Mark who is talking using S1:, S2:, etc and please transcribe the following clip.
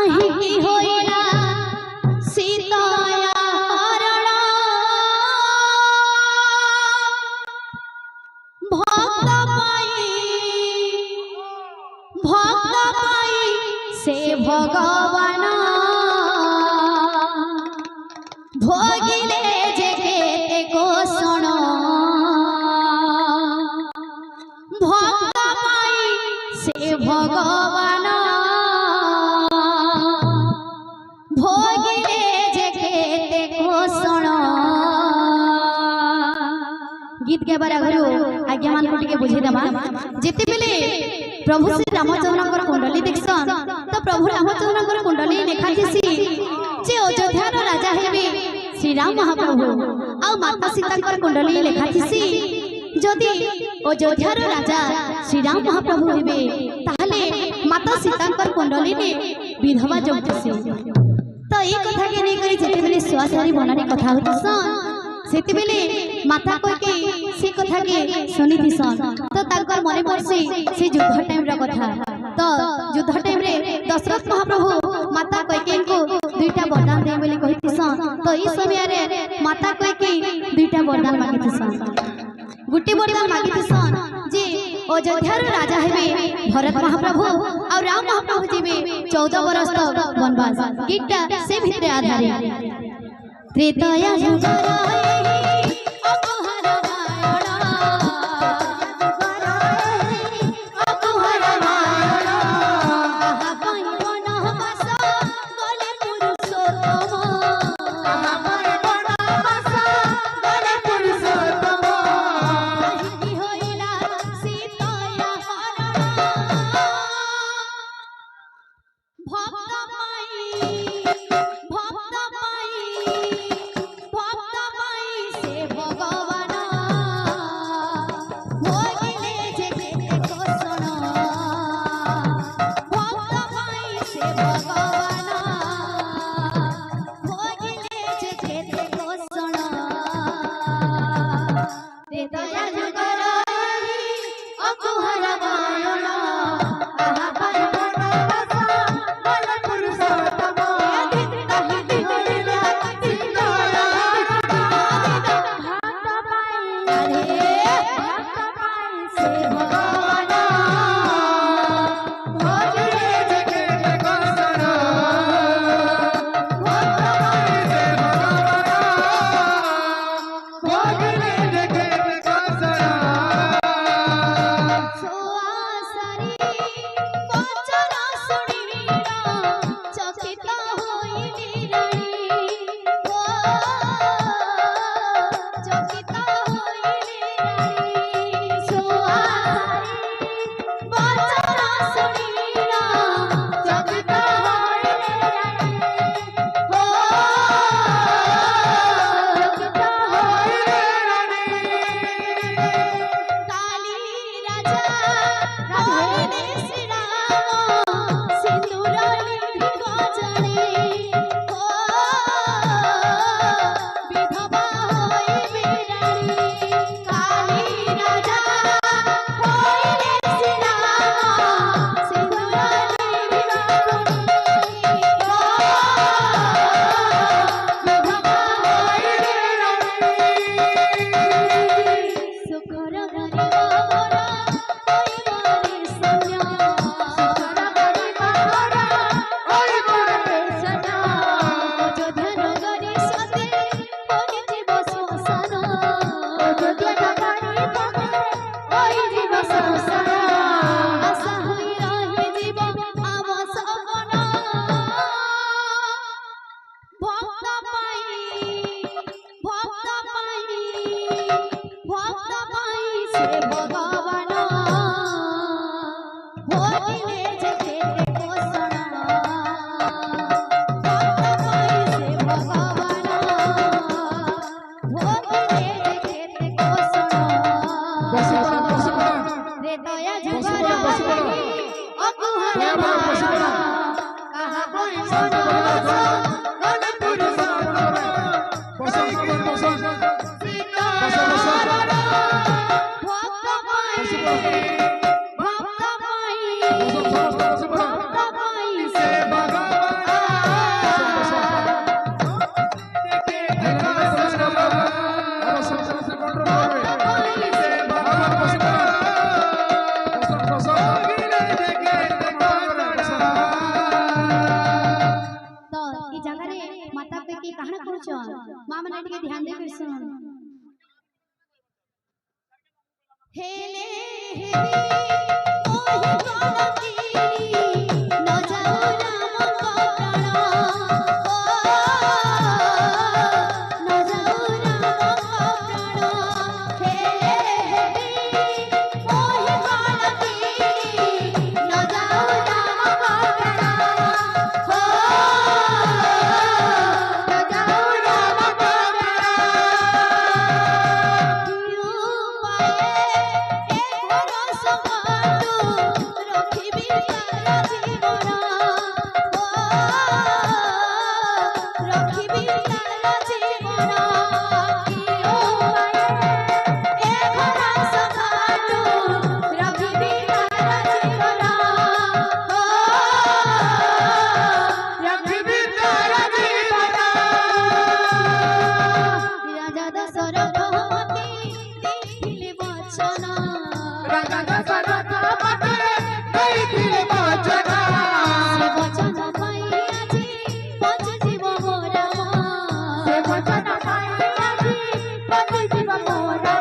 S1: काहे होइला सीताया हरण भक्त पाई से भगवान भोगिले जे केते कोसण भक्त पाई से भगवान भोगिले जे केते कोसण। गीत गाबार आगु आज्ञा मान को टिके बुझे देबा जेते बेले प्रभु श्री रामचंद्र कुंडली देखसन तो प्रभु रामचंद्र कुंडली लेखा थी जे अयोध्यार राजा हेबे श्री राम महाप्रभु आ माता सीता कुंडली लेखा थी जदि अयोध्यार राजा श्री राम महाप्रभु हेबे ताहले माता सीता कुंडली ने विधवा जमथसी। तो ये कथा के नहीं करी जेते बेले सुआसारी बनानी कथा होतसन सेते बेले माता कहि से कथा के सुनी थिसन तो ताकर मने पड़सी से युद्ध टाइम रा कथा। तो युद्ध टाइम रे दशरथ महाप्रभु माता कहि को दुईटा वरदान दे बोली कहि थिसन। तो ई समय रे माता कहि दुईटा वरदान मांगी थिसन। गुटी वरदान मांगी थिसन जे अयोध्यार राजा हेबे भरत महाप्रभु और राम महाप्रभु जीवे 14 बरस तक वनवास। गीतटा से भितरे आधारित त्रेता युग करसन हेले हेले ओही गलती न जाऊ राम प्राण ओ न जाऊ राम प्राण हेले हेले ओही गलती न जाऊ राम प्राण ओ न जाऊ राम प्राण Bye.